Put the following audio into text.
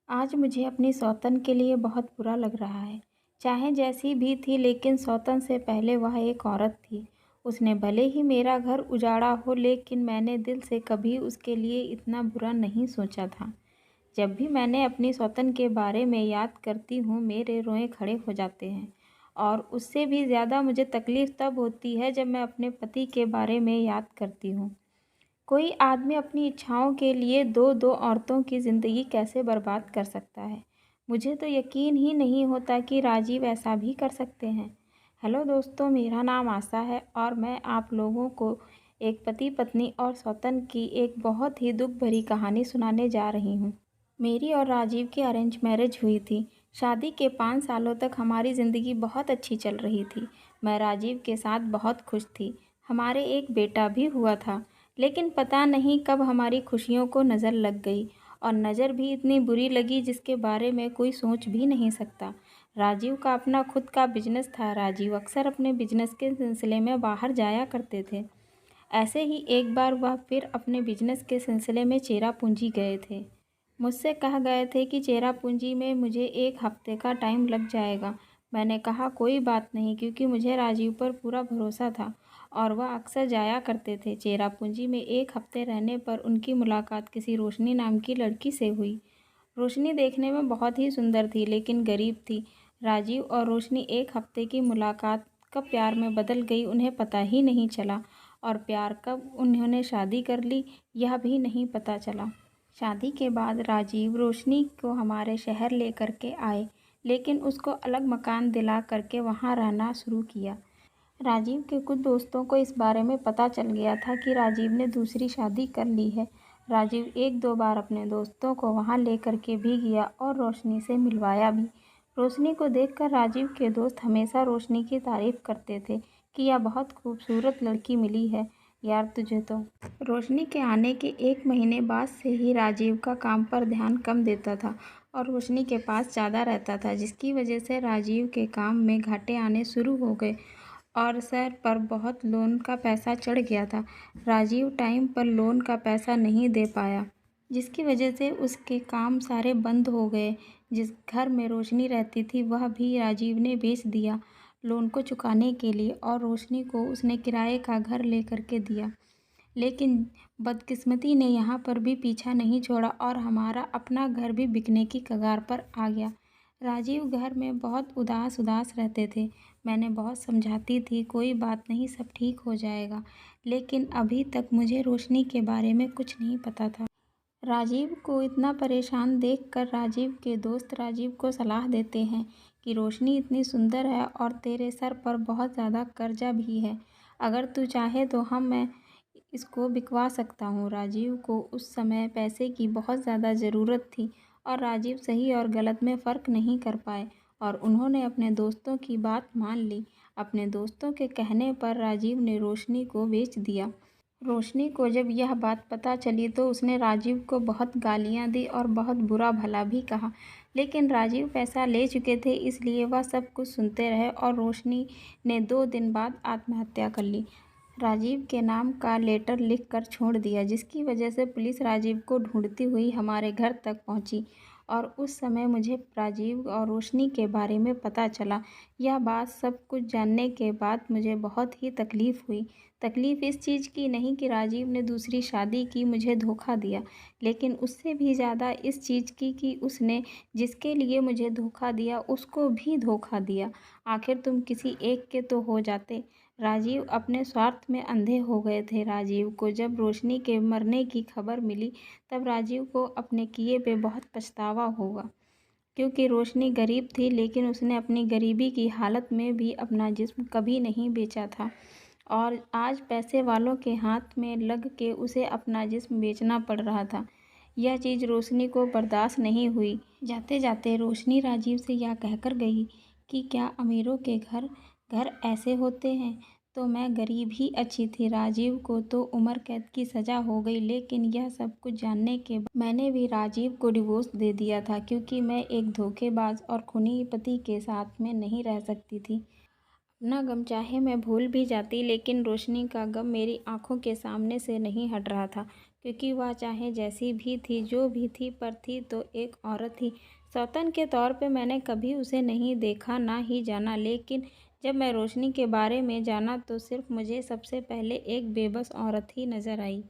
आज मुझे अपनी सौतन के लिए बहुत बुरा लग रहा है। चाहे जैसी भी थी लेकिन सौतन से पहले वह एक औरत थी। उसने भले ही मेरा घर उजाड़ा हो लेकिन मैंने दिल से कभी उसके लिए इतना बुरा नहीं सोचा था। जब भी मैंने अपनी सौतन के बारे में याद करती हूँ मेरे रोए खड़े हो जाते हैं। और उससे भी ज़्यादा मुझे तकलीफ़ तब होती है जब मैं अपने पति के बारे में याद करती हूँ। कोई आदमी अपनी इच्छाओं के लिए दो दो औरतों की ज़िंदगी कैसे बर्बाद कर सकता है। मुझे तो यकीन ही नहीं होता कि राजीव ऐसा भी कर सकते हैं। हेलो दोस्तों, मेरा नाम आशा है और मैं आप लोगों को एक पति पत्नी और सौतन की एक बहुत ही दुख भरी कहानी सुनाने जा रही हूँ। मेरी और राजीव की अरेंज मैरिज हुई थी। शादी के 5 सालों तक हमारी ज़िंदगी बहुत अच्छी चल रही थी। मैं राजीव के साथ बहुत खुश थी। हमारे एक बेटा भी हुआ था। लेकिन पता नहीं कब हमारी खुशियों को नज़र लग गई और नज़र भी इतनी बुरी लगी जिसके बारे में कोई सोच भी नहीं सकता। राजीव का अपना खुद का बिजनेस था। राजीव अक्सर अपने बिजनेस के सिलसिले में बाहर जाया करते थे। ऐसे ही एक बार वह फिर अपने बिजनेस के सिलसिले में चेरापूंजी गए थे। मुझसे कहा गए थे कि चेरापूंजी में मुझे 1 हफ्ते का टाइम लग जाएगा। मैंने कहा कोई बात नहीं, क्योंकि मुझे राजीव पर पूरा भरोसा था और वह अक्सर जाया करते थे। चेरापूंजी में 1 हफ्ते रहने पर उनकी मुलाकात किसी रोशनी नाम की लड़की से हुई। रोशनी देखने में बहुत ही सुंदर थी लेकिन गरीब थी। राजीव और रोशनी 1 हफ्ते की मुलाकात कब प्यार में बदल गई उन्हें पता ही नहीं चला और प्यार कब उन्होंने शादी कर ली यह भी नहीं पता चला। शादी के बाद राजीव रोशनी को हमारे शहर लेकर के आए, लेकिन उसको अलग मकान दिला करके वहाँ रहना शुरू किया। राजीव के कुछ दोस्तों को इस बारे में पता चल गया था कि राजीव ने दूसरी शादी कर ली है। राजीव 1-2 बार अपने दोस्तों को वहाँ लेकर के भी गया और रोशनी से मिलवाया भी। रोशनी को देखकर राजीव के दोस्त हमेशा रोशनी की तारीफ़ करते थे कि यह बहुत खूबसूरत लड़की मिली है यार तुझे तो। रोशनी के आने के 1 महीने बाद से ही राजीव का काम पर ध्यान कम देता था और रोशनी के पास ज़्यादा रहता था, जिसकी वजह से राजीव के काम में घाटे आने शुरू हो गए और सर पर बहुत लोन का पैसा चढ़ गया था। राजीव टाइम पर लोन का पैसा नहीं दे पाया, जिसकी वजह से उसके काम सारे बंद हो गए। जिस घर में रोशनी रहती थी वह भी राजीव ने बेच दिया लोन को चुकाने के लिए और रोशनी को उसने किराए का घर लेकर के दिया। लेकिन बदकिस्मती ने यहाँ पर भी पीछा नहीं छोड़ा और हमारा अपना घर भी बिकने की कगार पर आ गया। राजीव घर में बहुत उदास उदास रहते थे। मैंने बहुत समझाती थी कोई बात नहीं, सब ठीक हो जाएगा, लेकिन अभी तक मुझे रोशनी के बारे में कुछ नहीं पता था। राजीव को इतना परेशान देखकर राजीव के दोस्त राजीव को सलाह देते हैं कि रोशनी इतनी सुंदर है और तेरे सर पर बहुत ज़्यादा कर्जा भी है। अगर तू चाहे तो मैं इसको बिकवा सकता हूँ। राजीव को उस समय पैसे की बहुत ज़्यादा ज़रूरत थी और राजीव सही और गलत में फ़र्क नहीं कर पाए और उन्होंने अपने दोस्तों की बात मान ली। अपने दोस्तों के कहने पर राजीव ने रोशनी को बेच दिया। रोशनी को जब यह बात पता चली तो उसने राजीव को बहुत गालियाँ दी और बहुत बुरा भला भी कहा, लेकिन राजीव पैसा ले चुके थे इसलिए वह सब कुछ सुनते रहे और रोशनी ने 2 दिन बाद आत्महत्या कर ली। राजीव के नाम का लेटर लिख कर छोड़ दिया, जिसकी वजह से पुलिस राजीव को ढूंढती हुई हमारे घर तक पहुंची और उस समय मुझे राजीव और रोशनी के बारे में पता चला। यह बात सब कुछ जानने के बाद मुझे बहुत ही तकलीफ़ हुई। तकलीफ़ इस चीज़ की नहीं कि राजीव ने दूसरी शादी की, मुझे धोखा दिया, लेकिन उससे भी ज़्यादा इस चीज़ की कि उसने जिसके लिए मुझे धोखा दिया उसको भी धोखा दिया। आखिर तुम किसी एक के तो हो जाते। राजीव अपने स्वार्थ में अंधे हो गए थे। राजीव को जब रोशनी के मरने की खबर मिली तब राजीव को अपने किए पे बहुत पछतावा होगा, क्योंकि रोशनी गरीब थी लेकिन उसने अपनी गरीबी की हालत में भी अपना जिस्म कभी नहीं बेचा था और आज पैसे वालों के हाथ में लग के उसे अपना जिस्म बेचना पड़ रहा था। यह चीज़ रोशनी को बर्दाश्त नहीं हुई। जाते जाते रोशनी राजीव से यह कहकर गई कि क्या अमीरों के घर घर ऐसे होते हैं, तो मैं गरीब ही अच्छी थी। राजीव को तो उम्र कैद की सज़ा हो गई, लेकिन यह सब कुछ जानने के बाद मैंने भी राजीव को डिवोर्स दे दिया था, क्योंकि मैं एक धोखेबाज और खूनी पति के साथ में नहीं रह सकती थी। अपना गम चाहे मैं भूल भी जाती, लेकिन रोशनी का गम मेरी आंखों के सामने से नहीं हट रहा था। क्योंकि वह चाहे जैसी भी थी, जो भी थी, पर थी तो एक औरत ही। सौतन के तौर पे मैंने कभी उसे नहीं देखा, ना ही जाना, लेकिन जब मैं रोशनी के बारे में जाना तो सिर्फ मुझे सबसे पहले एक बेबस औरत ही नज़र आई।